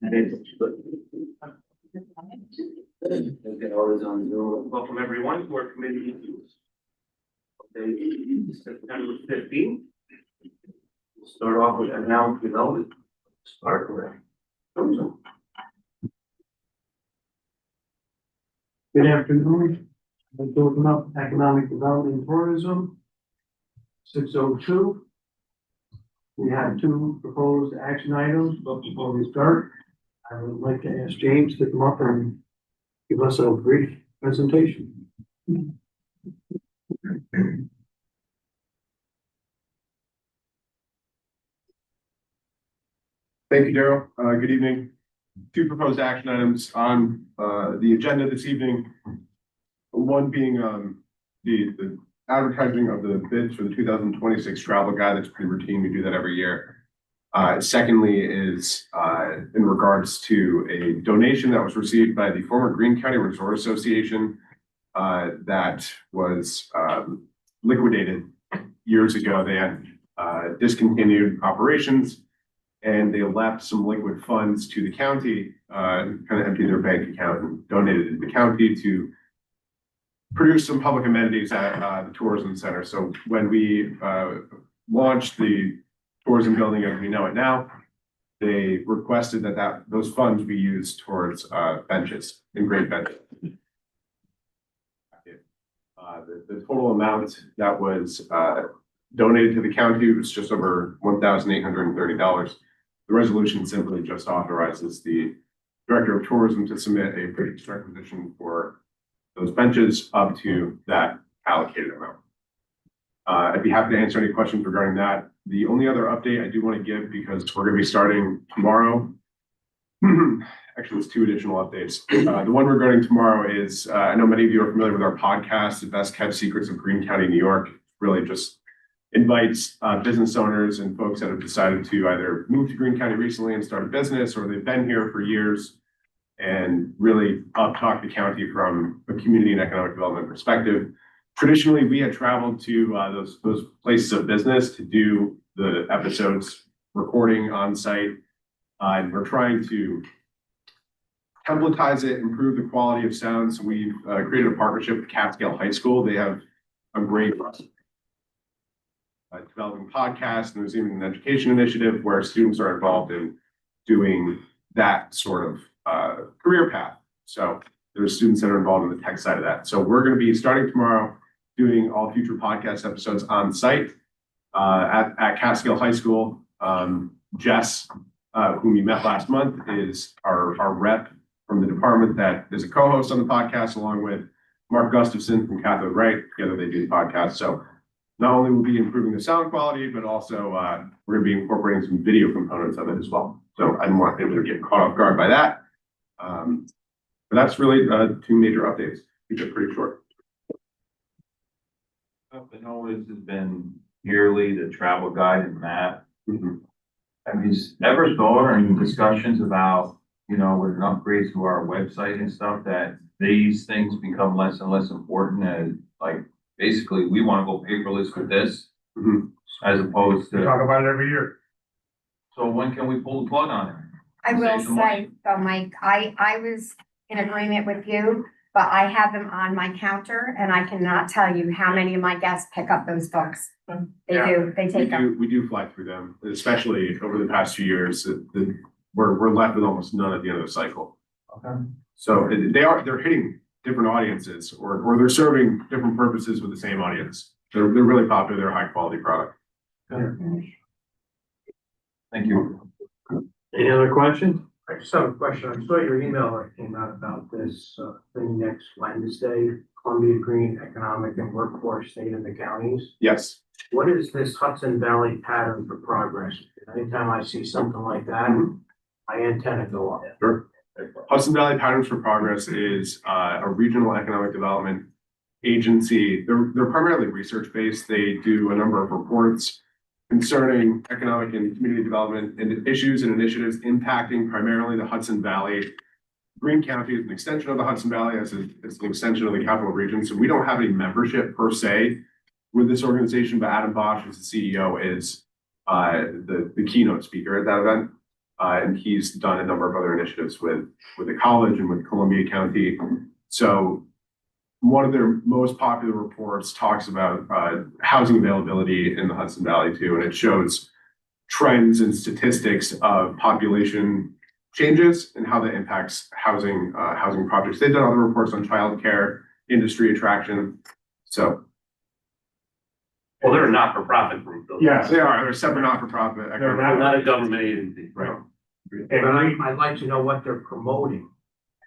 Welcome everyone to our committee meetings. September 15th. We'll start off with economic development. Start with tourism. Good afternoon. I'd like to open up economic development and tourism. 6:02. We have two proposed action items, but before we start, I would like to ask James to come up and give us a brief presentation. Thank you, Daryl. Good evening. Two proposed action items on the agenda this evening. One being the advertising of the bids for the 2026 travel guide. That's pretty routine. We do that every year. Secondly is in regards to a donation that was received by the former Greene County Resort Association that was liquidated years ago. They had discontinued operations and they left some liquid funds to the county, kind of emptied their bank account and donated it to the county to produce some public amenities at the tourism center. So when we launched the tourism building as we know it now, they requested that those funds be used towards benches, engraved benches. The total amount that was donated to the county was just over $1,830. The resolution simply just authorizes the Director of Tourism to submit a purchase requisition for those benches up to that allocated amount. I'd be happy to answer any questions regarding that. The only other update I do want to give, because we're going to be starting tomorrow. Actually, it's two additional updates. The one regarding tomorrow is, I know many of you are familiar with our podcast, The Best Kept Secrets of Greene County, New York. Really just invites business owners and folks that have decided to either move to Greene County recently and start a business, or they've been here for years and really up-talk the county from a community and economic development perspective. Traditionally, we had traveled to those places of business to do the episodes recording on site. And we're trying to templatize it, improve the quality of sound. So we've created a partnership with Catskill High School. They have a great developing podcast, and there's even an education initiative where students are involved in doing that sort of career path. So there's students that are involved in the tech side of that. So we're going to be starting tomorrow doing all future podcast episodes on site at Catskill High School. Jess, whom you met last month, is our rep from the department that is a co-host on the podcast, along with Mark Gustafson from Cathode Right. Together they do the podcast. So not only will we be improving the sound quality, but also we're going to be incorporating some video components of it as well. So I didn't want people to get caught off guard by that. But that's really two major updates. Keep it pretty short. Something always has been yearly, the travel guide and map. Have you ever thought in discussions about, with an upgrade to our website and stuff, that these things become less and less important, and like basically we want to go paperless with this as opposed to Talk about it every year. So when can we pull the plug on it? I will say, though, Mike, I was in agreement with you, but I have them on my counter and I cannot tell you how many of my guests pick up those books. They take them. We do fly through them, especially over the past few years. We're left with almost none at the end of the cycle. Okay. So they're hitting different audiences, or they're serving different purposes with the same audience. They're really popular. They're a high quality product. Thank you. Any other questions? I just have a question. I saw your email that came out about this thing next Wednesday, Columbia Green Economic and Workforce State of the Counties. Yes. What is this Hudson Valley Pattern for Progress? Anytime I see something like that, my antenna go up. Sure. Hudson Valley Patterns for Progress is a regional economic development agency. They're primarily research based. They do a number of reports concerning economic and community development and issues and initiatives impacting primarily the Hudson Valley. Greene County is an extension of the Hudson Valley, as it's an extension of the capital region. So we don't have any membership per se with this organization, but Adam Bosch, as the CEO, is the keynote speaker at that event. And he's done a number of other initiatives with the college and with Columbia County. So one of their most popular reports talks about housing availability in the Hudson Valley too, and it shows trends and statistics of population changes and how that impacts housing projects. They've done other reports on childcare, industry attraction. So Well, they're a not-for-profit group, though. yes, they are. They're a separate not-for-profit. They're not a government agency. Right. But I'd like to know what they're promoting,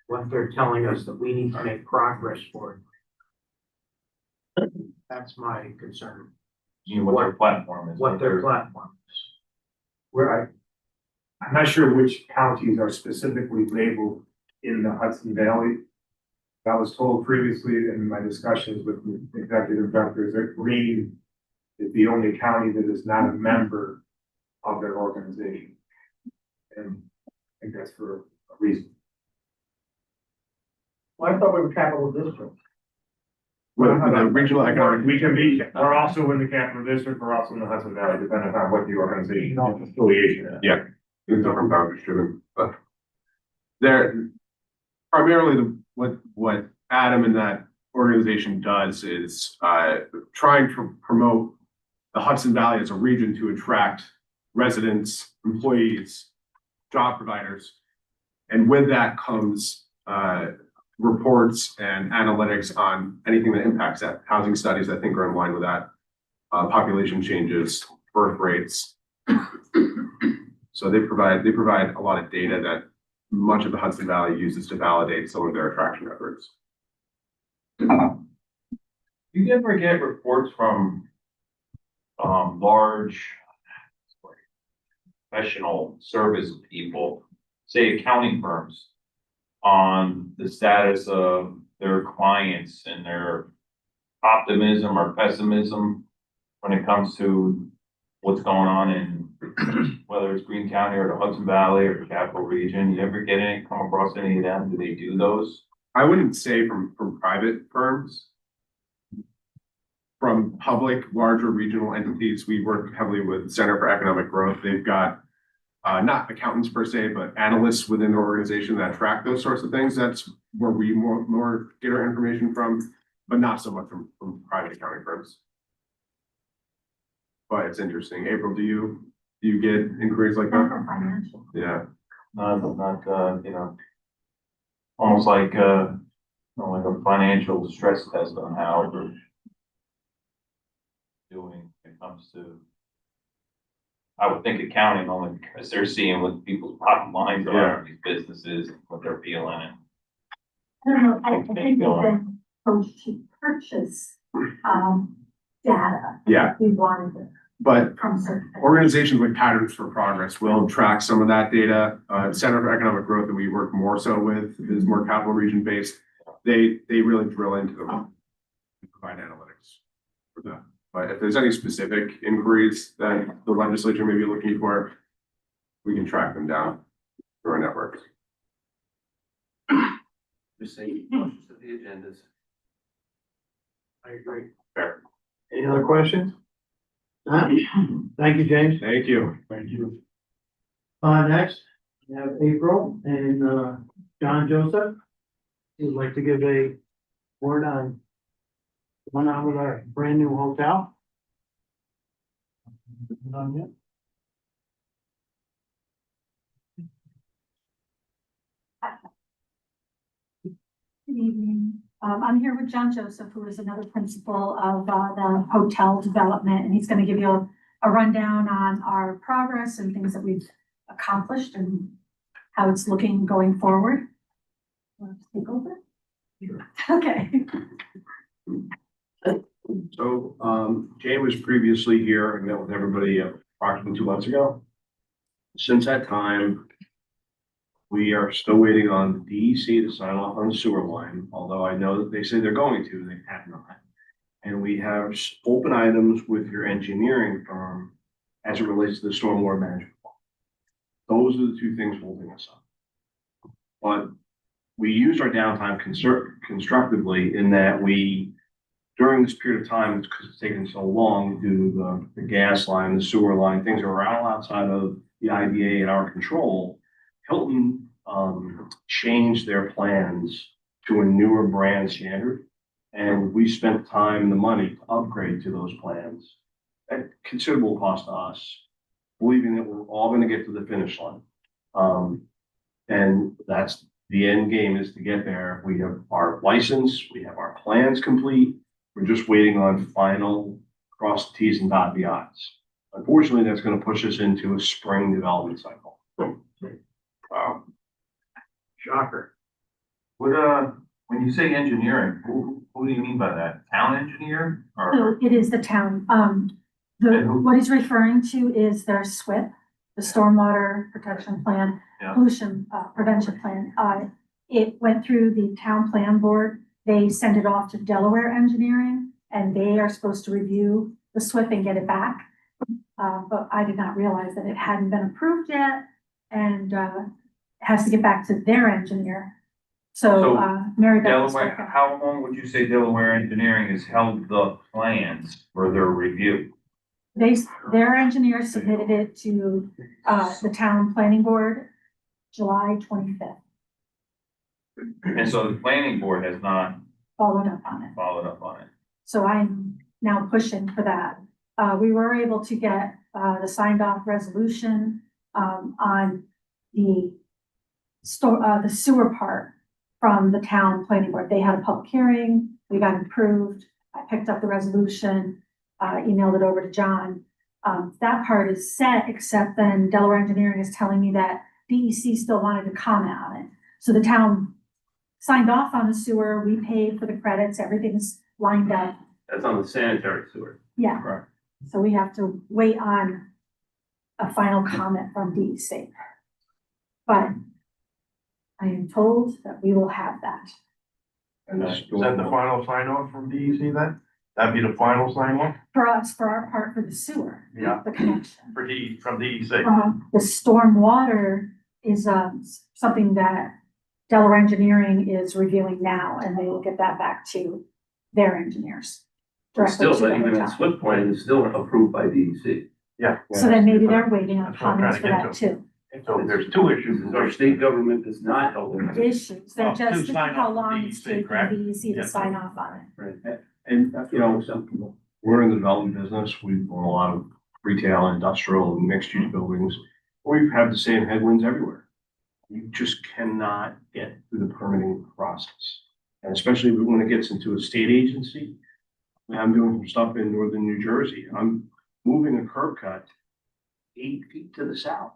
what they're telling us that we need to make progress for. That's my concern, You know, what their platform is. what their platform is. I'm not sure which counties are specifically labeled in the Hudson Valley. I was told previously in my discussions with the executive directors that Greene is the only county that is not a member of their organization. And I think that's for a reason. Well, I thought we were capital district. With the regional economic. We can be, we're also in the capital district, we're also in the Hudson Valley, depending on what the organization affiliation is. Yeah, it's different boundaries driven, but they're primarily what Adam and that organization does is trying to promote the Hudson Valley as a region to attract residents, employees, job providers. And with that comes reports and analytics on anything that impacts that. Housing studies, I think, are in line with that. Population changes, birth rates. So they provide a lot of data that much of the Hudson Valley uses to validate some of their attraction efforts. Do you ever get reports from large professional service people, say accounting firms, on the status of their clients and their optimism or pessimism when it comes to what's going on in whether it's Greene County or the Hudson Valley or the Capital Region? You ever come across any of them? Do they do those? I wouldn't say from private firms. From public, larger regional entities, we work heavily with Center for Economic Growth. They've got not accountants per se, but analysts within the organization that track those sorts of things. That's where we more get our information from, but not so much from private accounting firms. But it's interesting. April, do you get inquiries like that? Financial. Yeah. Not you know, almost like you know, like a financial stress test on how we're doing when it comes to. I would think accounting only because they're seeing what people's bottom lines are in these businesses, what they're feeling. I don't know, I think they've been supposed to purchase, data. Yeah. We wanted it But from certain. organizations like Patterns for Progress will track some of that data. Center for Economic Growth that we work more so with is more capital region based. They really drill into them and provide analytics for that. But if there's any specific inquiries that the legislature may be looking for, we can track them down through our network. Just say, most of the agendas. I agree. Fair. Any other questions? Thank you, James. Thank you. Thank you. Next, we have April and John Joseph. Would like to give a word on going on with our brand new hotel. Not yet. Good evening. I'm here with John Joseph, who is another principal of the hotel development, and he's going to give you a rundown on our progress and things that we've accomplished and how it's looking going forward. Want to take over? Okay. So, Jay was previously here and met with everybody approximately 2 months ago. Since that time, we are still waiting on DEC to sign off on the sewer line, although I know that they say they're going to, they have not. And we have open items with your engineering firm as it relates to the stormwater management plan. Those are the two things holding us up. But we used our downtime constructively in that we, during this period of time, because it's taken so long to do the gas line, the sewer line, things are all outside of the IDA at our control, Hilton, changed their plans to a newer brand standard. And we spent time and the money to upgrade to those plans at considerable cost to us, believing that we're all gonna get to the finish line. And that's the end game, is to get there. We have our license, we have our plans complete. We're just waiting on final cross the Ts and dot the Is. Unfortunately, that's gonna push us into a spring development cycle. Wow. Shocker. What, when you say engineering, who do you mean by that? Town engineer or? So it is the town, what he's referring to is their SWIP, the Stormwater Protection Plan, Yeah. Pollution Prevention Plan. It went through the town plan board. They send it off to Delaware Engineering, and they are supposed to review the SWIP and get it back. But I did not realize that it hadn't been approved yet, and has to get back to their engineer. So, Mary Beth. is Delaware, working. how long would you say Delaware Engineering has held the plans for their review? Their engineer submitted it to the town planning board July 25th, And so the planning board has not followed up on it. followed up on it. So I'm now pushing for that. We were able to get the signed off resolution on the sewer part from the town planning board. They had a public hearing, we got it approved. I picked up the resolution, emailed it over to John. That part is set, except then Delaware Engineering is telling me that DEC still wanted to comment on it. So the town signed off on the sewer, we paid for the credits, everything's lined up. That's on the sanitary sewer. Yeah. Correct. So we have to wait on a final comment from DEC. But I am told that we will have that. And the Is that the final sign off from DEC then? That'd be the final sign off For us, for our part for the sewer. Yeah. The connection. for from DEC? The stormwater is something that Delaware Engineering is reviewing now, and they will get that back to their engineers. directly Still, to but the even hotel. that SWIFT plan is still approved by DEC. Yeah. So then maybe they're waiting on That's what I'm comments for trying to that get too. So there's two issues. Our state government does not help in this. Issues, they're Well, just, to this is sign how off long the it's DEC, taking correct? DEC Yeah. to sign off on it. And, we're in the development business. We own a lot of retail, industrial, and mixed use buildings. We've had the same headwinds everywhere. You just cannot get through the permitting process. And especially when it gets into a state agency. I'm doing some stuff in northern New Jersey. I'm moving a curb cut 8 feet to the south.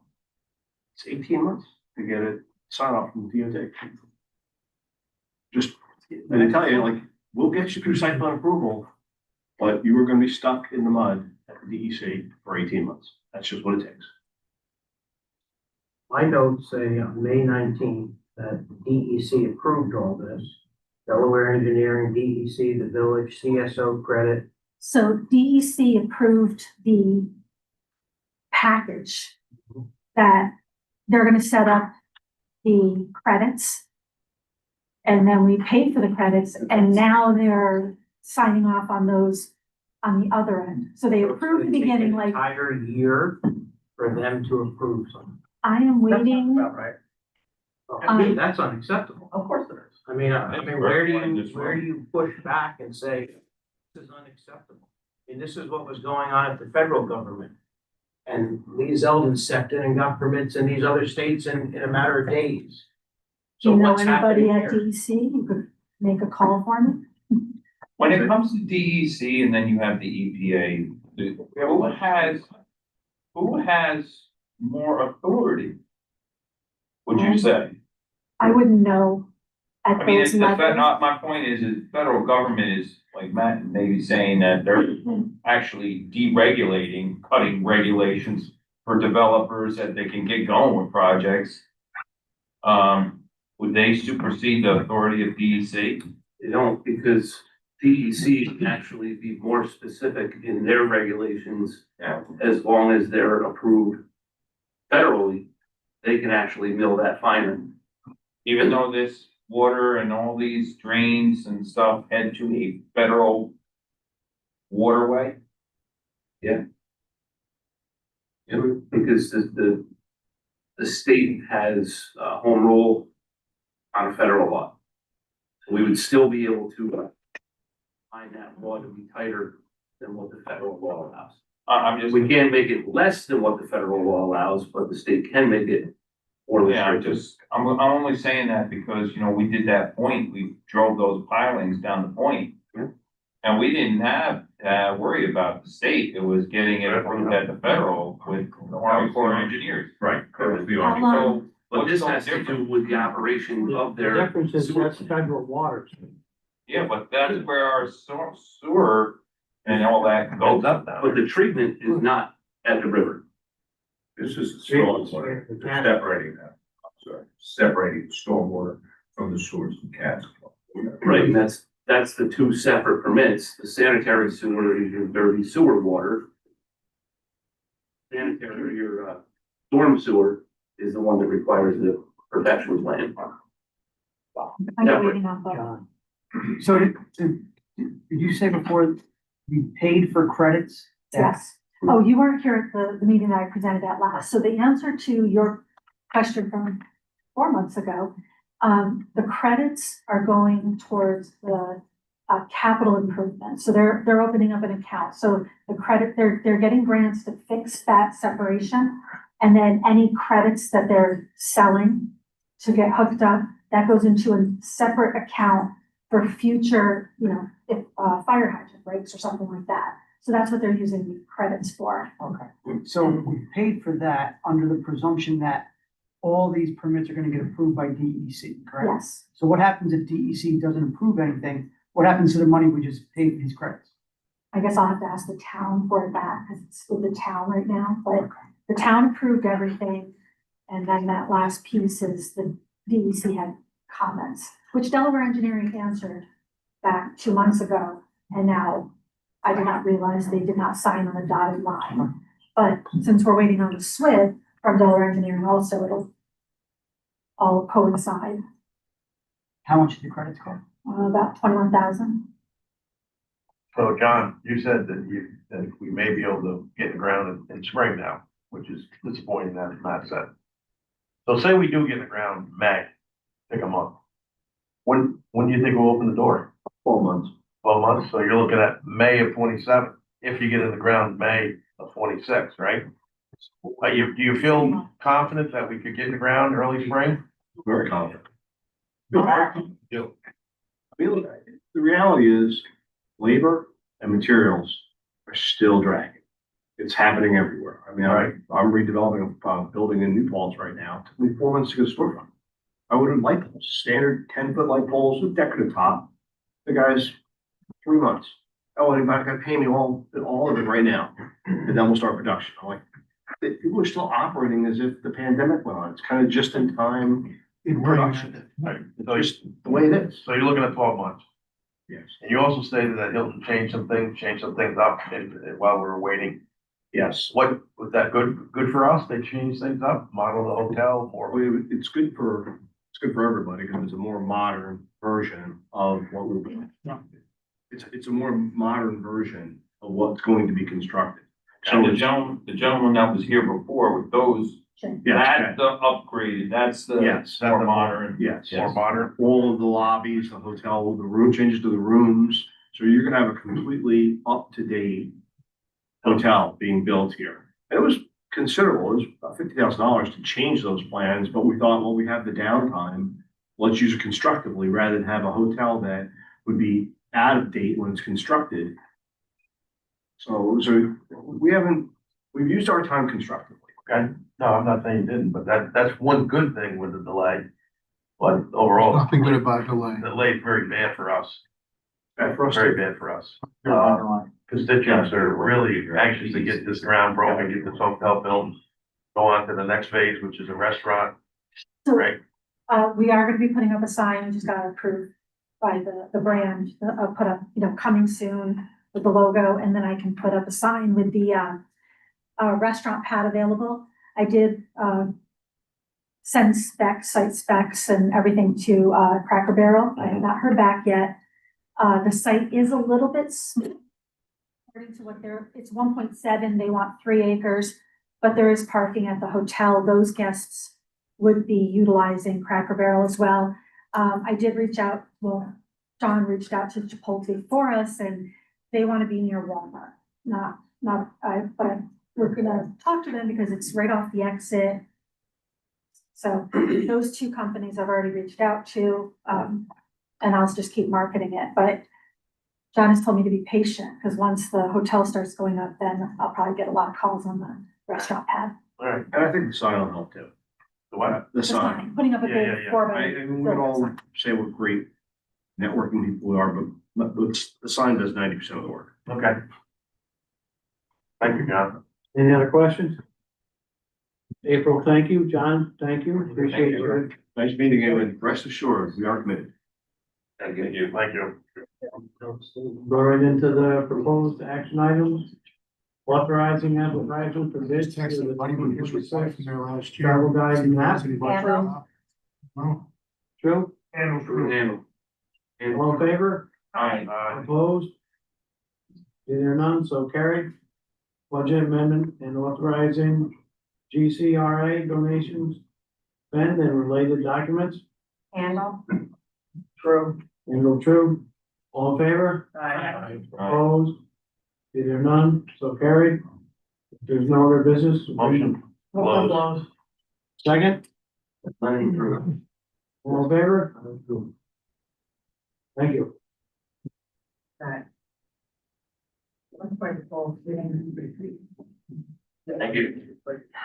It's 18 months to get it signed off from DOT. Just, and I tell you, like, we'll get you through site plan approval, but you are gonna be stuck in the mud at the DEC for 18 months. That's just what it takes. My notes say on May 19th that DEC approved all this. Delaware Engineering, DEC, the village, CSO credit. So DEC approved the package that they're gonna set up the credits. And then we paid for the credits, and now they're signing off on those on the other end. So they So it's approved the gonna take beginning, an like, entire year for them to approve something. I am waiting. That's not right. Well, to me, that's unacceptable. Of course there is. I mean, where do you push back and say, this is unacceptable? And this is what was going on at the federal government. And Lee Zeldin stepped in and got permits in these other states in a matter of days. Do So you know what's anybody happening at here? DEC who could make a call for me? When it comes to DEC and then you have the EPA, who has more authority? Would you say? I wouldn't know at I mean, those it's the, levels. my point is federal government is, like Matt may be saying that they're actually deregulating, cutting regulations for developers that they can get going with projects. Would they supersede the authority of DEC? They don't, because DEC can actually be more specific in their regulations. Yeah. As long as they're approved federally, they can actually mill that finer. Even though this water and all these drains and stuff head to a federal waterway? Because the the state has a home rule on a federal law. So we would still be able to find that law to be tighter than what the federal law allows. I'm just, We can't make it less than what the federal law allows, but the state can make it more yeah, restrictive. I'm only saying that because, you know, we did that point, we drove those pilings down the point. Yeah. And we didn't have to worry about the state, it was getting it approved at the federal with the Army Corps of Engineers. Right. Correct. How long, So, But this what's has so to do different? with the operation of The their. difference is sewer that's federal waters. Yeah, but that's where our sewer and all that goes up now. But the treatment is not at the river. This is the stormwater, they're separating that, I'm sorry, separating the stormwater from the sewers and cats. Right, and that's the two separate permits. The sanitary sewer is your dirty sewer water. Sanitary, your storm sewer is the one that requires the protection plan. I'm waiting on both. John. So did you say before we paid for credits? Yes. Oh, you weren't here at the meeting that I presented at last. So the answer to your question from 4 months ago, the credits are going towards the capital improvement. So they're opening up an account. So the credit, they're getting grants to fix that separation. And then any credits that they're selling to get hooked up, that goes into a separate account for future, you know, if fire hydrant breaks or something like that. So that's what they're using the credits for. Okay, so we paid for that under the presumption that all these permits are gonna get approved by DEC, correct? Yes. So what happens if DEC doesn't approve anything? What happens to the money we just paid for these credits? I guess I'll have to ask the town for it back because it's with the town right now, but the town approved everything. And then that last piece is the DEC had comments, which Delaware Engineering answered back 2 months ago. And now I did not realize they did not sign on the dotted line. But since we're waiting on the SWIP from Delaware Engineering also, it'll all coincide, How much did the credits cost? about 21,000. So John, you said that we may be able to get in the ground in spring now, which is disappointing that Matt said. So say we do get in the ground in May, pick them up. When do you think we'll open the door? 12 months. 12 months, so you're looking at May of 27, if you get in the ground May of 26, right? Do you feel confident that we could get in the ground early spring? Very confident. Yeah. I mean, look, the reality is labor and materials are still dragging. It's happening everywhere. I mean, I'm redeveloping a building in New Paltz right now. It took me 4 months to get a storefront. I would have light poles, standard 10-foot light poles with decorative top. The guys, 3 months. Oh, they're not gonna pay me all of it right now. And then we'll start production. I'm like, people are still operating as if the pandemic went on. It's kind of just in time production. Right. It's just the way it is. So you're looking at 12 months. Yes. And you also stated that Hilton changed some things up while we were waiting. Yes. What, was that good for us? They changed things up, model the hotel more. Well, it's good for everybody because it's a more modern version of what we're doing. It's a more modern version of what's going to be constructed. And the it's- gentleman that was here before with those, that's the upgraded, that's the Yes. more modern. Yes. More modern. All of the lobbies, the hotel, the room changes to the rooms. So you're gonna have a completely up-to-date hotel being built here. And it was considerable. It was about $50,000 to change those plans, but we thought, well, we have the downtime. Let's use it constructively rather than have a hotel that would be out of date when it's constructed. So we've used our time constructively. Okay, no, I'm not saying you didn't, but that's one good thing with the delay. But overall, Nothing good about delay. the delay's very bad for us, Bad for us very too. bad for us. Constituents are really anxious to get this ground broken, get this hotel built, go on to the next phase, which is a restaurant, So, right? we are gonna be putting up a sign, we just got approved by the brand, put up, you know, coming soon with the logo, and then I can put up a sign with the, restaurant pad available. I did, send specs, site specs and everything to, Cracker Barrel. I have not heard back yet. The site is a little bit small. According to what it's 1.7, they want 3 acres. but there is parking at the hotel. Those guests would be utilizing Cracker Barrel as well. I did reach out, well, John reached out to Chipotle for us and they want to be near Walmart, but we're gonna talk to them because it's right off the exit. So those two companies I've already reached out to, and I'll just keep marketing it, but John has told me to be patient, because once the hotel starts going up, then I'll probably get a lot of calls on the restaurant pad. All right, And I think the sign will help too. the what? The The sign. sign, putting up a Yeah, big yeah, yeah. four I, by. and we can all say what great networking people we are, but the sign does 90% of the work. Okay. Thank you, John. Any other questions? April, thank you. John, thank you. Appreciate you. Nice meeting you, and rest assured, we are committed. Thank you. Thank you. Go right into the proposed action items. Authorizing advertising for bids to the 2026 travel guide and map. True? And All in favor? Aye. Opposed? Is there none? So carried. Budget amendment and authorizing GCRA donations, spend and related documents. Handle. True. And true. All in favor? Opposed? Is there none? So carried. If there's no other business. Motion. Close. Second? Lenny through. All in favor? Thank you. Thank you.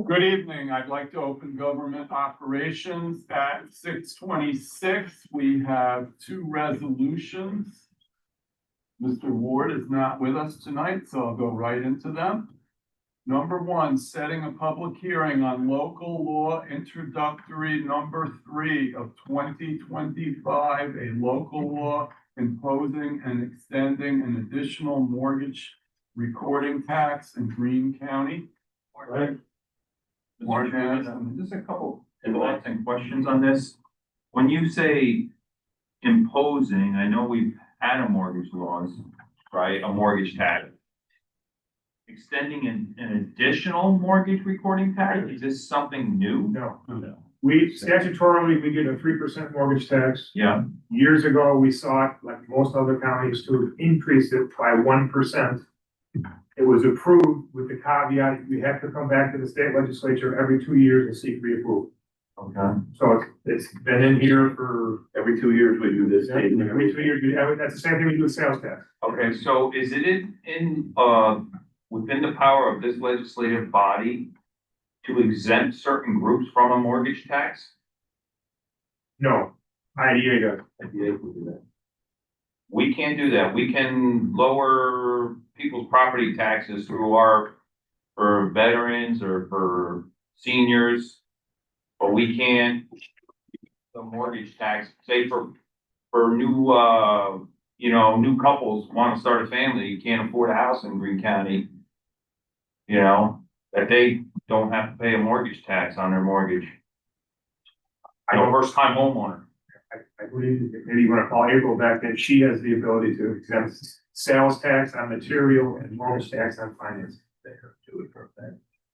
Good evening. I'd like to open government operations at 6:26. We have two resolutions. Mr. Ward is not with us tonight, so I'll go right into them. Number one, setting a public hearing on local law introductory number 3 of 2025, a local law imposing and extending an additional mortgage recording tax in Greene County. Right? Mr. Chairman, just a couple interesting questions on this. When you say imposing, I know we've had a mortgage laws, right, a mortgage tax. Extending an additional mortgage recording tax, is this something new? No, we statutorily, we get a 3% mortgage tax. Yeah, Years ago, we sought, like most other counties, to increase it by 1%. It was approved with the caveat, we have to come back to the state legislature every 2 years and seek reapproval. okay. So it's been in here for Every 2 years we do this. every 2 years, that's the same thing we do with sales tax. Okay, so is it within the power of this legislative body to exempt certain groups from a mortgage tax? No, IDA does. We can't do that. We can lower people's property taxes for veterans or for seniors. But we can't, the mortgage tax, say for new, new couples want to start a family, you can't afford a house in Greene County. That they don't have to pay a mortgage tax on their mortgage. First time homeowner. I believe, maybe you want to call April back, then she has the ability to exempt sales tax on material and mortgage tax on finance.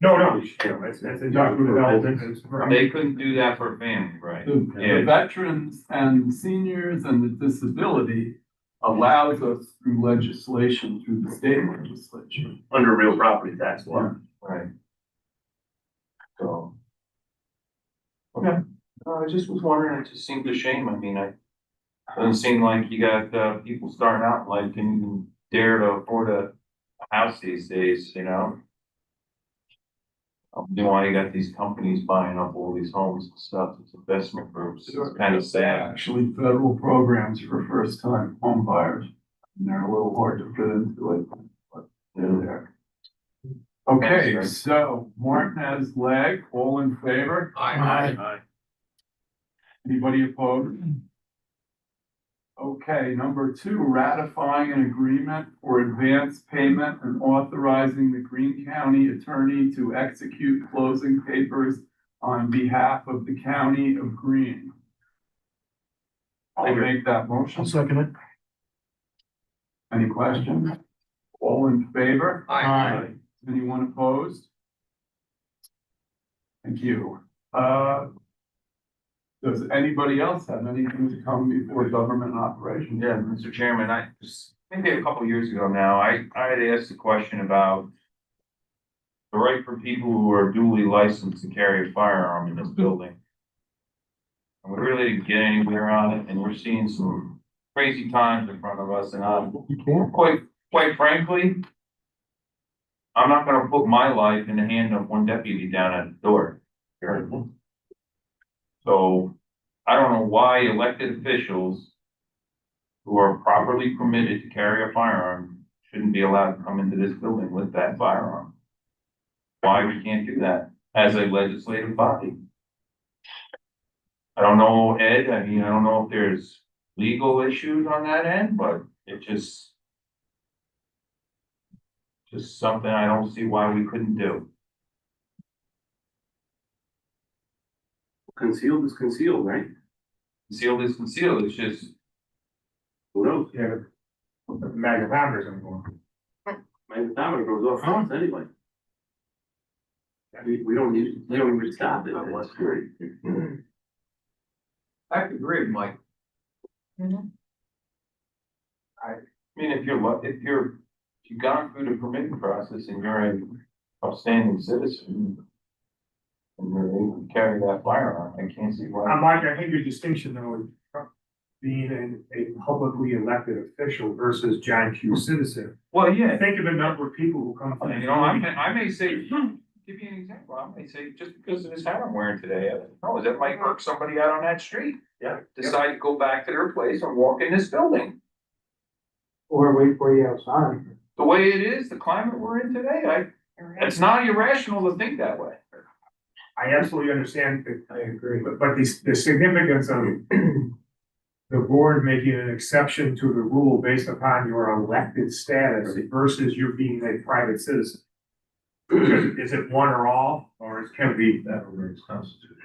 No, it's industrial development. They couldn't do that for a family, right? The veterans and seniors and the disability allows us through legislation, through the state legislature. Under real property tax law. Right. So. Okay, I just was wondering, it just seemed a shame, I mean, doesn't seem like you got, people starting out like, can you dare to afford a house these days, I don't know why you got these companies buying up all these homes and stuff, it's investment groups, it's kind of sad. Actually, federal programs for first-time home buyers, and they're a little hard to fit into it, but they're there. Okay, Thanks, so Martin has leg, all in favor? Aye. Anybody opposed? Okay, number 2, ratifying an agreement for advance payment and authorizing the Greene County attorney to execute closing papers on behalf of the county of Greene. I'll make that motion. second it. Any questions? All in favor? Aye. Anyone opposed? Thank you. Does anybody else have anything to come before government operations? Yeah, Mr. Chairman, I just, maybe a couple years ago now, I had asked a question about the right for people who are duly licensed to carry a firearm in this building. And we really didn't get anywhere on it, and we're seeing some crazy times in front of us, and quite frankly, I'm not gonna put my life in the hand of one deputy down at the door. So I don't know why elected officials who are properly permitted to carry a firearm shouldn't be allowed to come into this building with that firearm. Why we can't do that as a legislative body? I don't know, Ed, I mean, I don't know if there's legal issues on that end, but it just something I don't see why we couldn't do. Concealed is concealed, right? Concealed is concealed, it's just, Who knows? Yeah, but the magnetometers are going. Magnetometer goes off once anyway. We don't even stop it. That's great. I agree, Mike. I mean, if you've gone through the permitting process and you're an upstanding citizen and you're able to carry that firearm, I can't see why. Mike, I think your distinction though, is being a publicly elected official versus John Q. citizen. Well, yeah, Think of the number of people who come from. you know, I may say, give you an example, I may say, just because of this hat I'm wearing today, that might irk somebody out on that street. Yeah. Decide to go back to their place and walk in this building. Or wait for you outside. The way it is, the climate we're in today, it's not irrational to think that way. I absolutely understand that, I agree, but the significance of the board making an exception to the rule based upon your elected status versus you being a private citizen. Is it one or all, or can it be? That remains constitutional.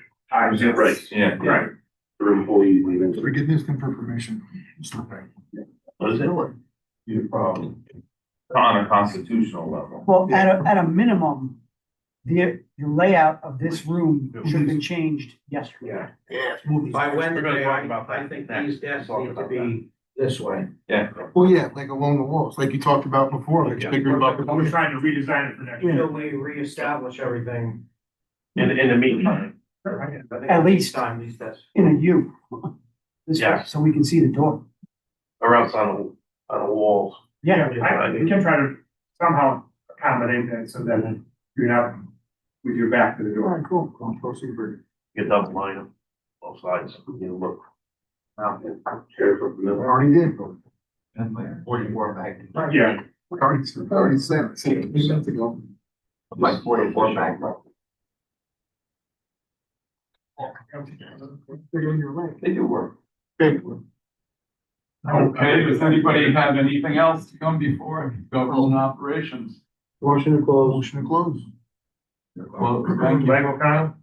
Right. Yeah. Right. For employees even. Forgiveness and information. What is it? Your problem. On a constitutional level. Well, at a minimum, the layout of this room should have been changed yesterday. Yeah. By We're gonna Wednesday, talk about that I think next. these desks Talk need to about be this way. Yeah. Well, yeah, like along the walls, like you talked about before, like bigger bucket. We're trying to redesign it for next year. Until we reestablish everything. In the meantime. At least Time these desks. in a U. This way, Yeah. so we can see the door. Or else on the walls. Yeah, We can try to somehow accommodate that so that you're not with your back to the all door. right, cool. Get double line them, both sides, you look. Sheriff from the middle. Already did. 44 back. Yeah, Already said, 3 minutes ago. Like 44 back. They're on your right. They do work. Big. Okay, does anybody have anything else to come before government operations? Motion to close. Motion to close. Well, thank you. Greg O'Connell?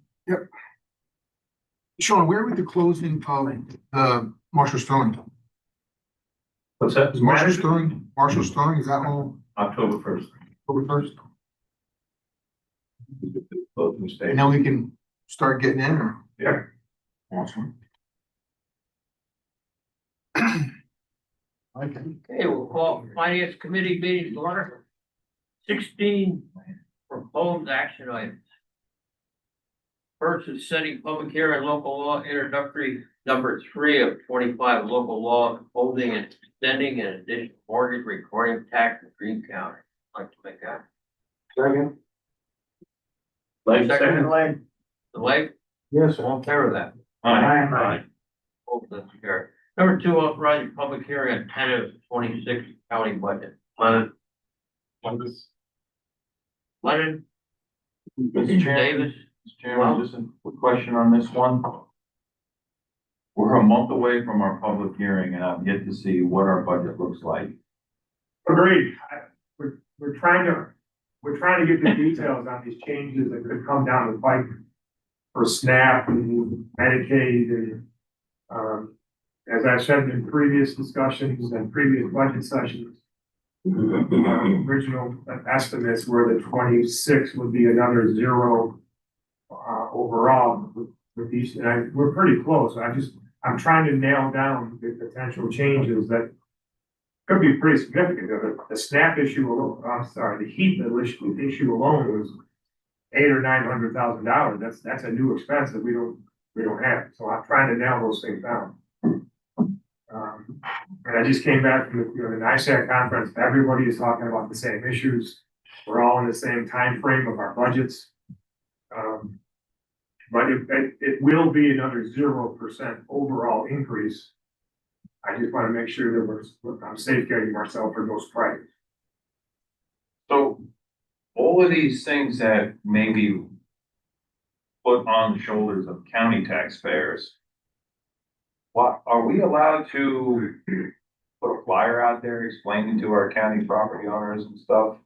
Sean, where would the closing of the Marshall Sterling? What's that? Is Marshall Sterling, is that all October 1st. October 1st? Closing stage. And then we can start getting in or? Yeah. Awesome. Okay. Okay, we'll call Finance Committee meeting to order. 16 proposed action items. First is setting public hearing local law introductory number 3 of 25 local law holding and extending an additional mortgage recording tax in Greene County. I'd like to make that. Second. Second. Leg. The leg, Yes. all in favor of that. Aye. Oh, that's carried. Number 2, authorizing public hearing on tentative 26 county budget. Lennon. Lennon. Mr. Chairman, Davis. Mr. Chairman, just a quick question on this one. We're a month away from our public hearing and I've yet to see what our budget looks like. Agreed. We're trying to get the details on these changes that could come down the pipe for SNAP and Medicaid and, as I've said in previous discussions and previous budget sessions, original estimates were that 26 would be another zero, overall with these, and we're pretty close. I'm trying to nail down the potential changes that could be pretty significant. The SNAP issue alone, I'm sorry, the heat issue alone was $800,000 or $900,000. That's a new expense that we don't have. So I'm trying to nail those things down. And I just came back from the NISAC conference. Everybody is talking about the same issues. We're all in the same time frame of our budgets. But it will be another 0% overall increase. I just want to make sure that I'm safeguarding myself for those prices. So all of these things that may be put on the shoulders of county taxpayers, what, are we allowed to put a flyer out there explaining to our county property owners and stuff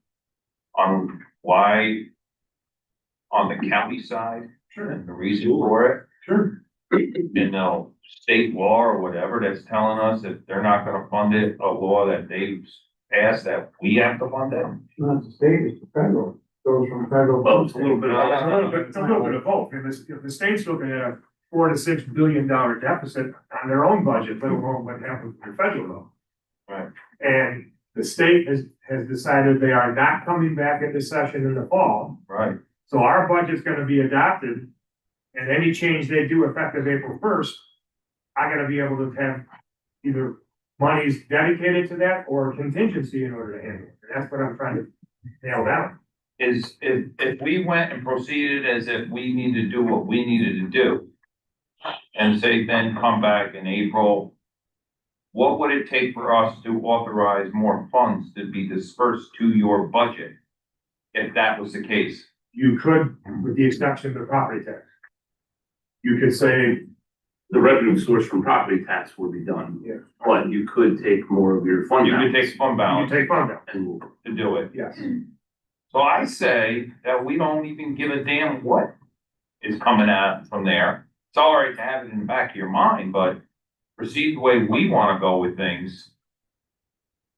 on why on the county side and the reason for it? Sure. And no state law or whatever that's telling us that they're not gonna fund it, a law that they've passed that we have to fund it? Not the state, it's the federal. Goes from federal. Well, it's a little bit of. It's a little bit of both. And the state's looking at a $4 to $6 billion deficit on their own budget, let alone what happens with the federal law. Right. And the state has decided they are not coming back into session in the fall. Right. So our budget's gonna be adopted, and any change they do effective April 1st, I gotta be able to have either monies dedicated to that or contingency in order to handle it. And that's what I'm trying to nail down. Is if we went and proceeded as if we needed to do what we needed to do, and say then come back in April, what would it take for us to authorize more funds to be dispersed to your budget? If that was the case? You could, with the exception of the property tax. You could say, The revenue source from property tax would be done. Yeah. But you could take more of your fund You could balance take fund you balance take fund balance, and to do it. yes. So I say that we don't even give a damn what is coming out from there. It's all right to have it in the back of your mind, but proceed the way we wanna go with things.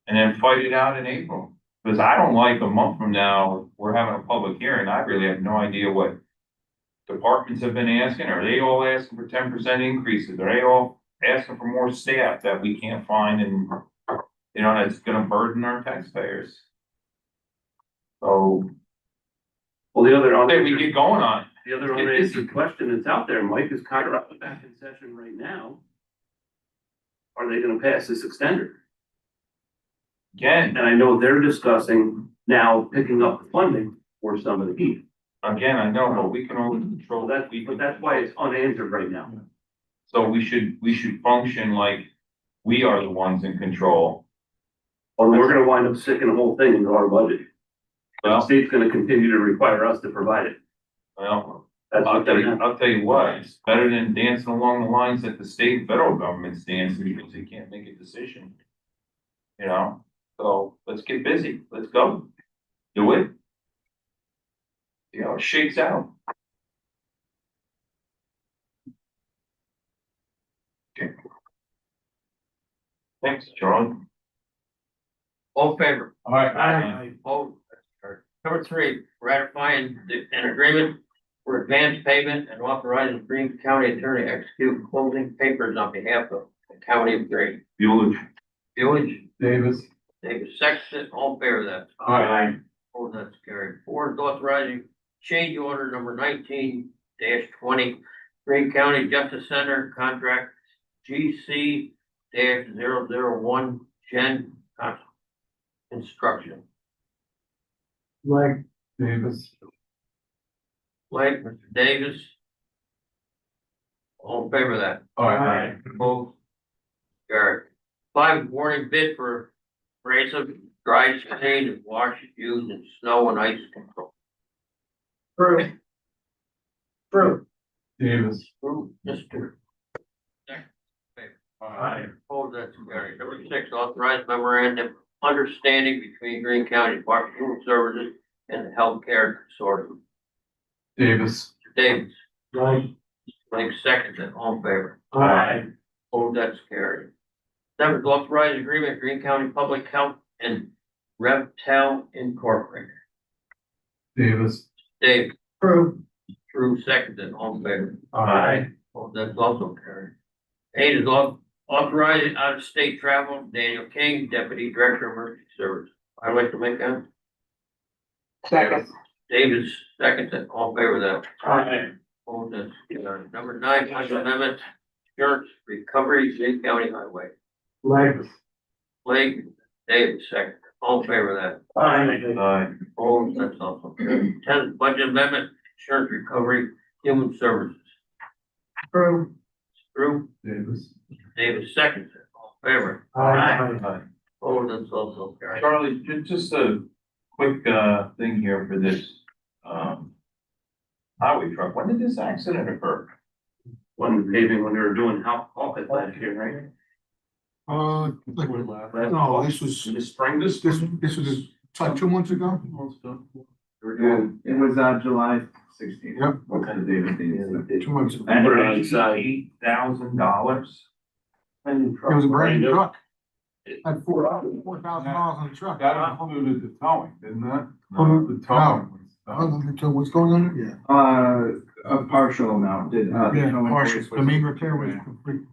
And then fight it out in April. Because I don't like a month from now, we're having a public hearing. I really have no idea what departments have been asking. Are they all asking for 10% increases? Are they all asking for more staff that we can't find and, you know, that's gonna burden our taxpayers? So, well, the other, okay, we get going on it. the other unanswered question that's out there, Mike, is Colorado back in session right now. Are they gonna pass this extender? Again, And I know they're discussing now picking up the funding for some of the heat. I know, but we can only control So that. but that's why it's unanswered right now. So we should function like we are the ones in control. Or we're gonna wind up sticking the whole thing into our budget. The Well, state's gonna continue to require us to provide it. That's I'll what they're. tell you what, it's better than dancing along the lines that the state and federal government's dancing because they can't make a decision. You know, so let's get busy, let's go, do it. See how it shakes out. Okay. Thanks, Charlie. All in favor? All right. Opposed? That's carried. Number 3, ratifying an agreement for advanced payment and authorizing Greene County Attorney to execute closing papers on behalf of the County of Greene. Village. Village, Davis. David Sexton, all in favor of that. Aye. Oh, that's carried. 4 is authorizing change order number 19-20, Greene County Justice Center contract GC-001 Gen Construction. Like Davis. Blake, Mr. Davis. All in favor of that. All right. Opposed? Carried. 5, warning bid for abrasive dry stain and wash used in snow and ice control. True. True. Davis. Approved, Mr. Aye. Opposed, that's carried. Number 6, authorized memorandum understanding between Greene County Department of Human Services and the Healthcare Consortium. Davis. Mr. Davis, Blake seconded, all in favor? Aye. Oh, that's carried. Seventh, authorized agreement, Greene County Public Health and Revtel Incorporated. Davis. Dave, True. Drew seconded, all in favor? Aye. Oh, that's also carried. Eight is authorizing out-of-state travel, Daniel King, Deputy Director of Emergency Service. I'd like to make that. Second. Davis seconded, all in favor of that? Aye. Oh, that's carried. Number nine, budget amendment, insurance recovery, Greene County Highway. Blake, Davis seconded, all in favor of that? Aye. Oh, that's also carried. Tenth, budget amendment, insurance recovery, human services. True. Drew, Davis. Davis seconded, all in favor? Aye. Oh, that's also carried. Charlie, just a quick, thing here for this, highway truck. When did this accident occur? When paving, when they were doing Hawkins last year, right? No, this was, In the spring, this was like 2 months ago. It was, July 16th. Yep. What kind of date is it? 2 months ago. And Put it it on was side. $8,000. It was a brand new truck. It- Had $4,000 on the truck. That included the towing, didn't that? No. The towing was. So what's going on? Yeah. A partial amount did. Yeah, partial. The main repair was complete.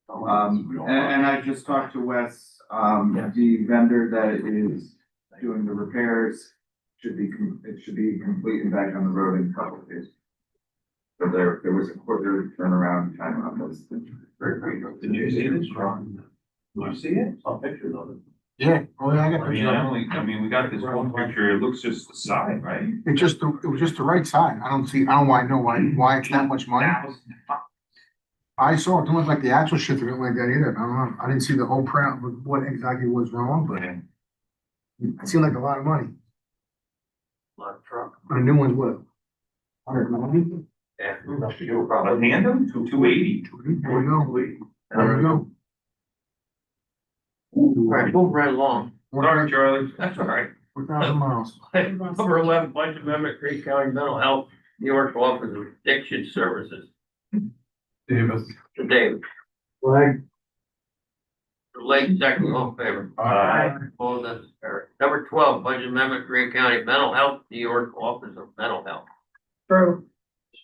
And I just talked to Wes, the vendor that is doing the repairs it should be complete and back on the road in a couple of days. So there was a quarter turnaround time on this. Did you see this truck? Did you see it? Saw pictures of it. Yeah, oh yeah, I got I mean, pictures. we got this one picture, it looks just the side, right? It was just the right side. I don't know why it's that much money. I saw it, don't look like the axle shifted it like that either. I don't know. I didn't see the whole print of what exactly was wrong, but it seemed like a lot of money. Lot of truck. A new one's what? 190? Yeah. A tandem, 280. There we go. There we go. Right, move right along. Sorry, Charlie. That's all right. 4,000 miles. Number 11, budget amendment, Greene County Mental Health, New York Office of Addiction Services. Davis. To David. Blake. Lake, second, all in favor? Aye. Oh, that's carried. Number 12, budget amendment, Greene County Mental Health, New York Office of Mental Health. True.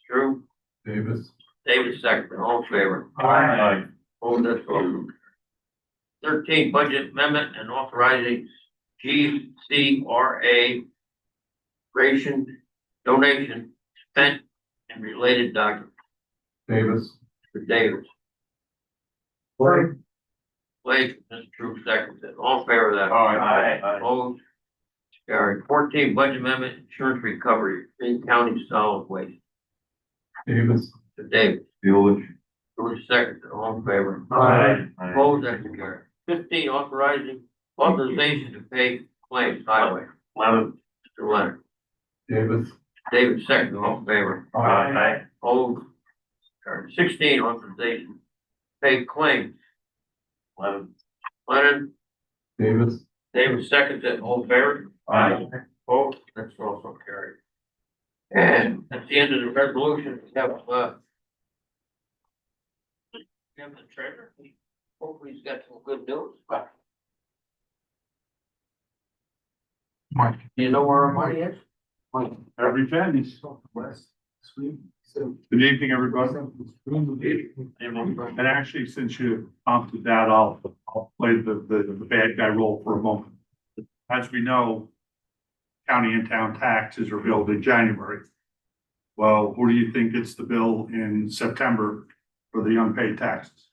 Drew, Davis. David second, all in favor? Aye. Oh, that's awesome. 13, budget amendment and authorizing GCRA donation, spent and related documents Davis. for Davis. Blake. Blake, Mr. Drew second, all in favor of that? Aye. Opposed? Carried. 14, budget amendment, insurance recovery, Greene County Solid Waste. Davis. To David. Bueller. George second, all in favor? Aye. Opposed, that's carried. 15, authorization to pay claims, highway. Leonard. Mr. Leonard. Davis. David second, all in favor? Aye. Opposed? Carried. 16, authorization to pay claims. Leonard. Davis. David second, all in favor? Aye. Opposed, that's also carried. And at the end of the resolution, we have the treasurer. Hopefully he's got some good news. Mike. Do you know where our money is? Every penny. Good evening, everybody. And actually, since you prompted that, I'll play the bad guy role for a moment. As we know, county and town taxes are billed in January. Well, who do you think gets the bill in September for the unpaid taxes?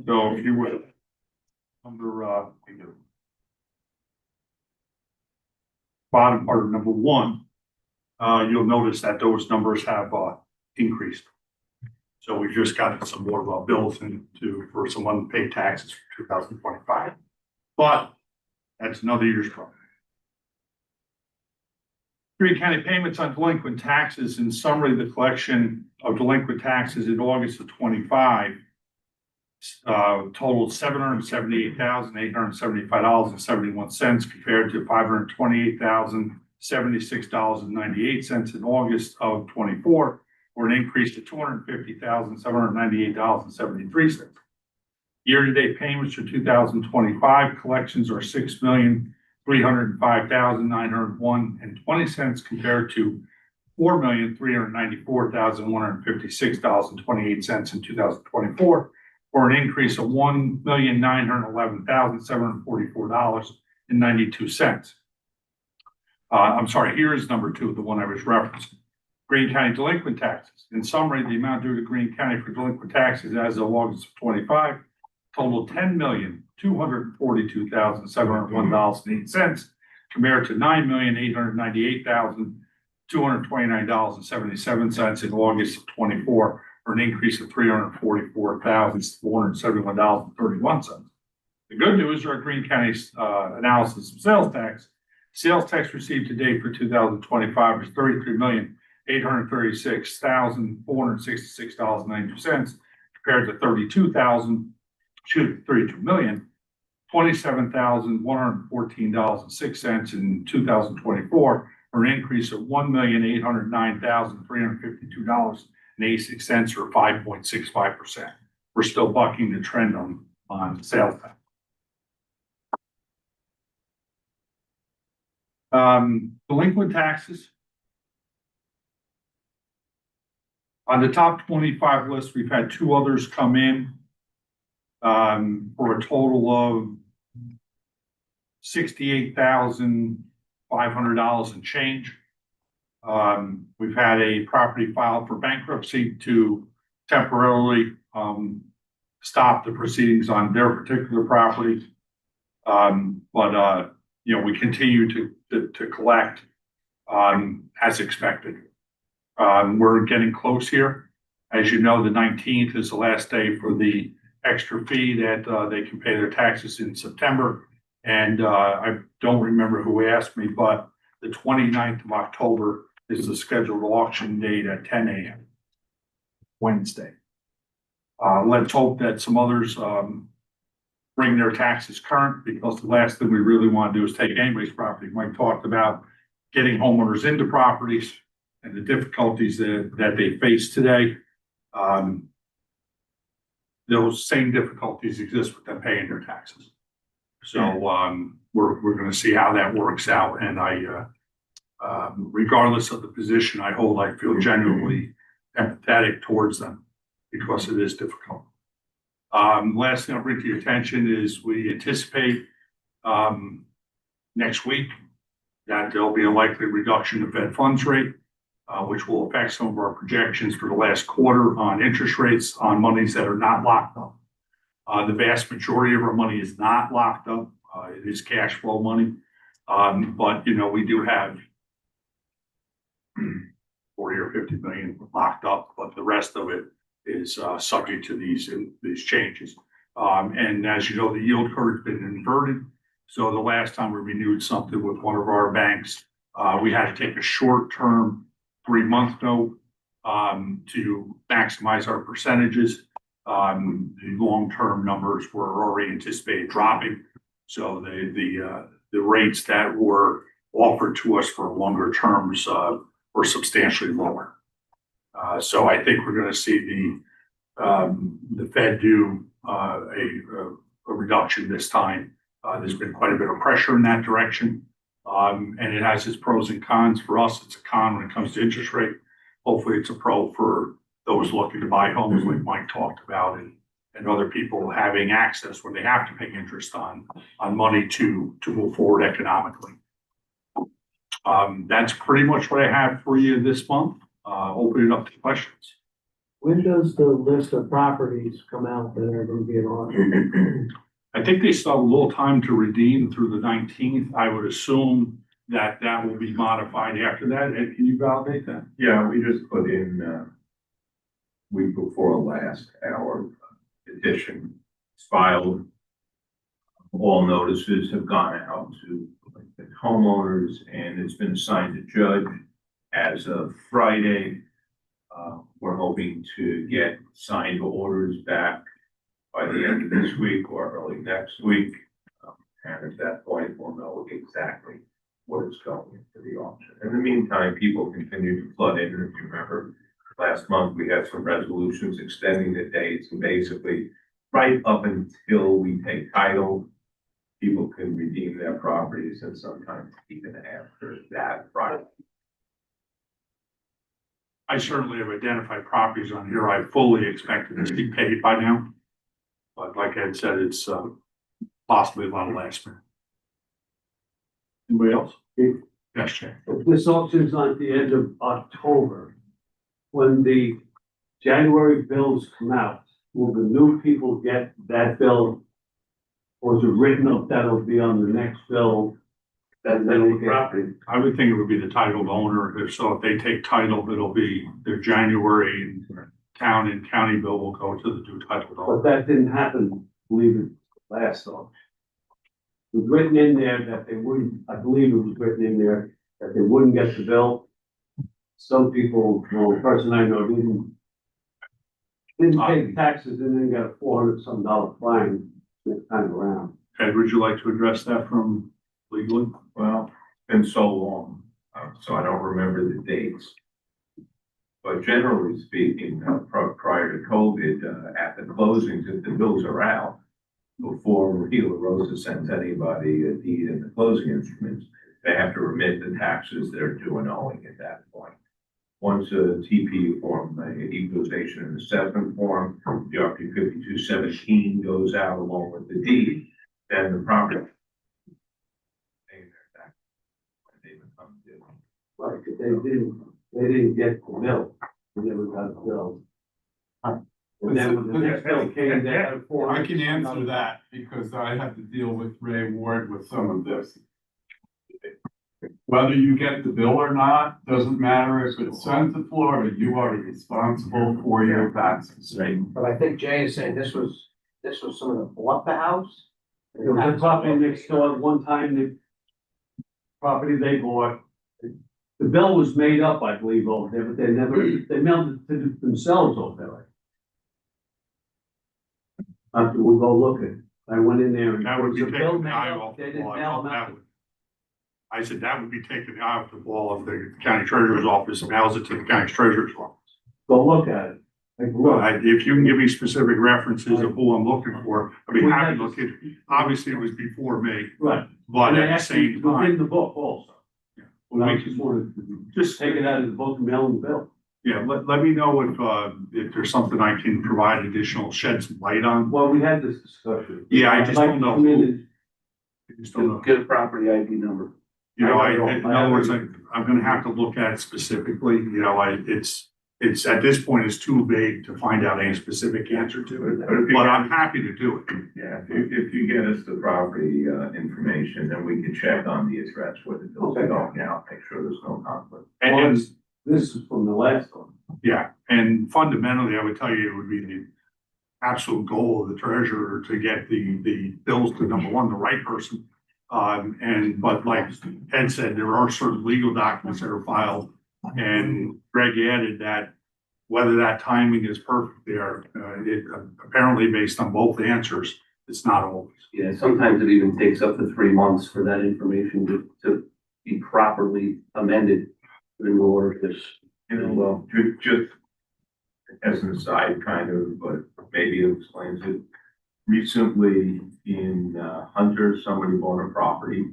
So if you would, under, bottom part of number one, you'll notice that those numbers have, increased. So we just got some more, bills for some unpaid taxes for 2025. But that's another year's problem. Greene County payments on delinquent taxes. In summary, the collection of delinquent taxes in August of 25 totaled $778,875.71 compared to $528,076.98 in August of 24 or an increase of $250,798.73. Year-to-date payments for 2025 collections are $6,305,901.20 compared to $4,394,156.28 in 2024, or an increase of $1,911,744.92. I'm sorry, here is number two, the one I was referencing. Greene County delinquent taxes. In summary, the amount due to Greene County for delinquent taxes as of August of 25 totaled $10,242,701.08 compared to $9,898,229.77 in August of 24, for an increase of $344,471.31. The good news are Greene County's analysis of sales tax. Sales tax received to date for 2025 is $33,836,466.92 compared to $32,114.06 in 2024, for an increase of $1,809,352.86 or 5.65%. We're still bucking the trend on sales tax. Delinquent taxes. On the top 25 list, we've had two others come in for a total of $68,500 and change. We've had a property filed for bankruptcy to temporarily stop the proceedings on their particular property. We continue to collect as expected. We're getting close here. As you know, the 19th is the last day for the extra fee that they can pay their taxes in September. And I don't remember who asked me, but the 29th of October is the scheduled auction date at 10 a.m. Wednesday. Let's hope that some others bring their taxes current, because the last thing we really want to do is take anybody's property. Mike talked about getting homeowners into properties and the difficulties that they face today. Those same difficulties exist with them paying their taxes. So we're going to see how that works out. And regardless of the position I hold, I feel genuinely empathetic towards them because it is difficult. Last thing I'll bring to your attention is we anticipate next week that there'll be a likely reduction in the Fed funds rate, which will affect some of our projections for the last quarter on interest rates on monies that are not locked up. The vast majority of our money is not locked up. It is cash flow money. But we do have 40 or 50 million locked up, but the rest of it is subject to these changes. And as you know, the yield curve has been inverted. So the last time we renewed something with one of our banks, we had to take a short-term 3-month note to maximize our percentages. The long-term numbers were already anticipated dropping. So the rates that were offered to us for longer terms were substantially lower. So I think we're going to see the Fed do a reduction this time. There's been quite a bit of pressure in that direction. And it has its pros and cons. For us, it's a con when it comes to interest rate. Hopefully it's a pro for those looking to buy homes like Mike talked about, and other people having access when they have to pay interest on money to move forward economically. That's pretty much what I have for you this month. Open it up to questions. When does the list of properties come out that are going to be an auction? I think they still have a little time to redeem through the 19th. I would assume that will be modified after that. Ed, can you validate that? Yeah, we just put in week before last, our petition is filed. All notices have gone out to homeowners, and it's been assigned to judge as of Friday. We're hoping to get signed orders back by the end of this week or early next week. And at that point, we'll know exactly what is going into the auction. In the meantime, people continue to flood in. If you remember, last month, we had some resolutions extending the dates and basically right up until we take title, people can redeem their properties and sometimes even after that project. I certainly have identified properties on here I fully expected to be paid by now. But like Ed said, it's possibly a lot of last minute. Anybody else? Yes, Jay. If this auction's on the end of October, when the January bills come out, will the new people get that bill? Or is it written up that'll be on the next bill? That, then we property. I would think it would be the titled owner. If so, if they take title, it'll be their January town and county bill will go to the new titled owner. But that didn't happen, believe it, last auction. It was written in there that they wouldn't, I believe it was written in there that they wouldn't get the bill. Some people, well, the person I know didn't pay taxes and then got a $400-some fine this time around. Ed, would you like to address that from legally? Well, it's been so long, so I don't remember the dates. But generally speaking, prior to COVID, at the closings, if the bills are out, before Rio Rosa sends anybody a deed in the closing instruments, they have to remit the taxes they're due and owing at that point. Once a TP form, an equalization and assessment form, the RP 5217 goes out along with the deed, then the property paying their tax when they become due. Right, but they didn't get the bill, they never got the bill. And then when the next bill came, they had I can answer that because I have to deal with Ray Ward with some of this. Whether you get the bill or not, doesn't matter. If it's sent to Florida, you are responsible for your taxes. But I think Jay is saying this was someone that bought the house? It was a property next door, one time the property they bought. The bill was made up, I believe, over there, but they mailed it to themselves over there. After we go look at it, I went in there and. That would be was the bill taking the made eye up? off They the didn't ball. mail them out. I said that would be taking the eye off the ball if the county treasurer's office mails it to the county treasurer's office. Go look at it. Take a look. If you can give me specific references of who I'm looking for, I'd be We happy had to look at, obviously it was before me, Right. but And they at the actually same was time. in the book also. Yeah. Well, I just wanted to Just take it out of the book and mail them the bill. Yeah, let me know if there's something I can provide additional, shed some light on. Well, we had this discussion. Yeah, I just I'd like don't to know come in who. and- I just don't know. Get a property ID number. You know, I don't know. in other words, I'm gonna have to look at it specifically, you know, it's, at this point, it's too vague to find out any specific answer to it, but I'm happy to do it. Yeah, if you get us the property, information, then we can check on the address where the bills are going out, make sure there's no conflict. And, This is from the last one. yeah, and fundamentally, I would tell you, it would be the absolute goal of the treasurer to get the bills to number one, the right person. But like Ed said, there are certain legal documents that are filed, and Greg added that whether that timing is perfect there, it apparently based on both answers, it's not always. Yeah, sometimes it even takes up to 3 months for that information to be properly amended in order to, Well, just as an aside, kind of, but maybe it explains it. Recently in Hunter, somebody bought a property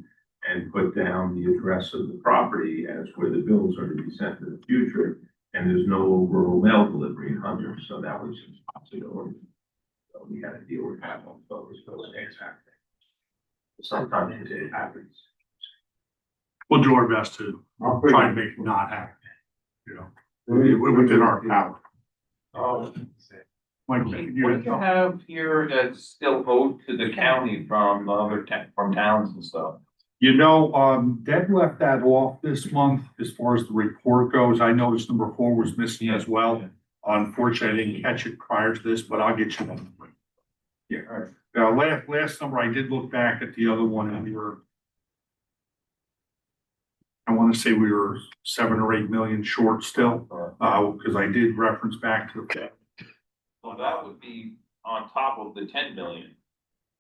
and put down the address of the property as where the bills are to be sent in the future. And there's no rural mail delivery in Hunter, so that was a possibility. So we had to deal with that on those days. Sometimes it happens. We'll do our best to try and make it not happen, you know, within our power. Mike, What do you have here that's still owed to the county from from towns and stuff? You know, Deb left that off this month as far as the report goes. I noticed number 4 was missing as well. Unfortunately, I didn't catch it prior to this, but I'll get you that. Yeah, all right. Now, last number, I did look back at the other one and I want to say we were 7 or 8 million short still, because I did reference back to the. Well, that would be on top of the 10 million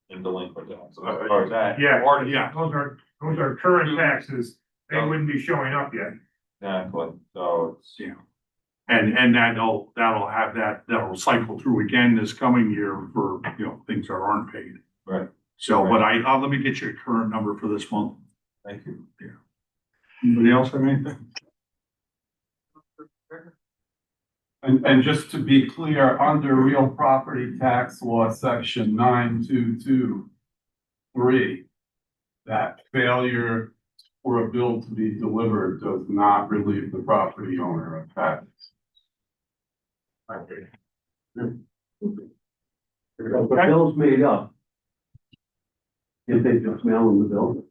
in delinquent taxes. Or is that? Yeah, Or, Yeah, those are current taxes, they wouldn't be showing up yet. exactly, so it's, yeah. And that'll that'll cycle through again this coming year for, things that aren't paid. Right. So, but let me get you a current number for this month. Thank you. Anybody else have anything? And just to be clear, under real property tax law, section 9223, that failure for a bill to be delivered does not relieve the property owner of tax. If the bill's made up, if they just mail them the bill,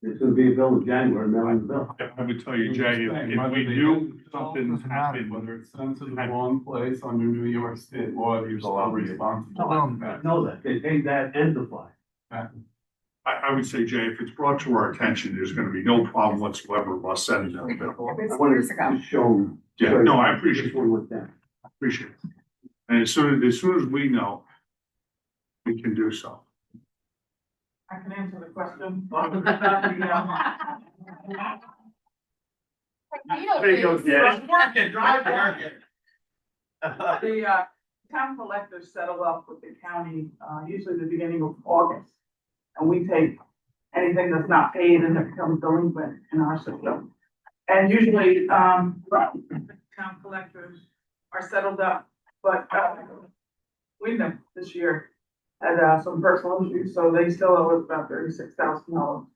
it's gonna be a bill in January, mail them the bill. I would tell you, Jay, if we do something happen, whether it's sent to the wrong place under New York state law, you're still responsible. I know that, they paid that and the fine. I would say, Jay, if it's brought to our attention, there's gonna be no problem whatsoever with us sending that bill. It's I wanted years ago. to show them. Yeah, no, I appreciate This it. one went down. Appreciate it. And as soon as we know, we can do so. I can answer the question. There you go, Jay. The town collectors settle up with the county, usually the beginning of August. And we take anything that's not paid and that becomes delinquent in our system. And usually, town collectors are settled up, but, Wyndham this year had, some personal issues, so they still owe us about $36,000.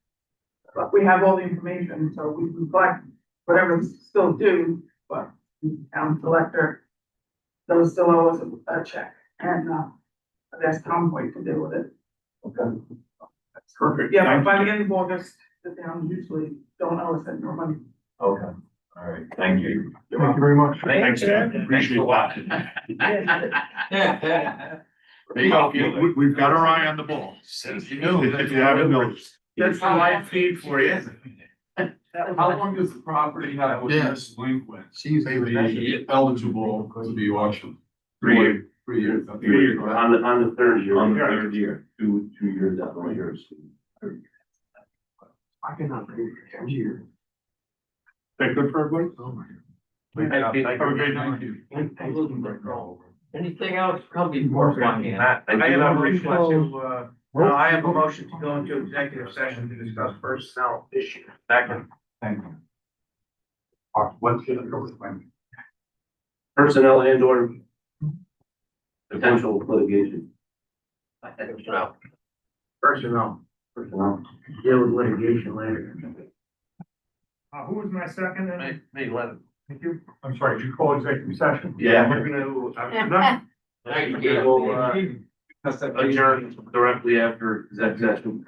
But we have all the information, so we can collect whatever's still due, but town collector does still owe us a check, and, that's Tom Hoyt to deal with it. Okay. That's perfect. Yeah, but Thank by you. the end of August, the towns usually don't owe us any more money. Okay, all right, thank you. Thank you very much. Thanks, Jay. Appreciate that. We've got our eye on the ball. If you haven't noticed. That's the live feed for you. How long does the property have with Yes. this delinquent? Seems To be eligible to be auctioned? 3 years. 3 years. 3 years, on the third year. On the third year, two years out, 3 years. I cannot pay for 10 years. That good for everybody? Thank you. Have a great night. Anything else come before finance? I have a motion I have a motion to go into executive session to discuss personnel issues. Second. Thank you. What's the other Personnel and or potential litigation. Personnel, deal with litigation later. Who was my second? Me, Lennon. Thank you. I'm sorry, did you call executive session? Yeah. We're gonna, Thank We will, adjourn directly after exec session.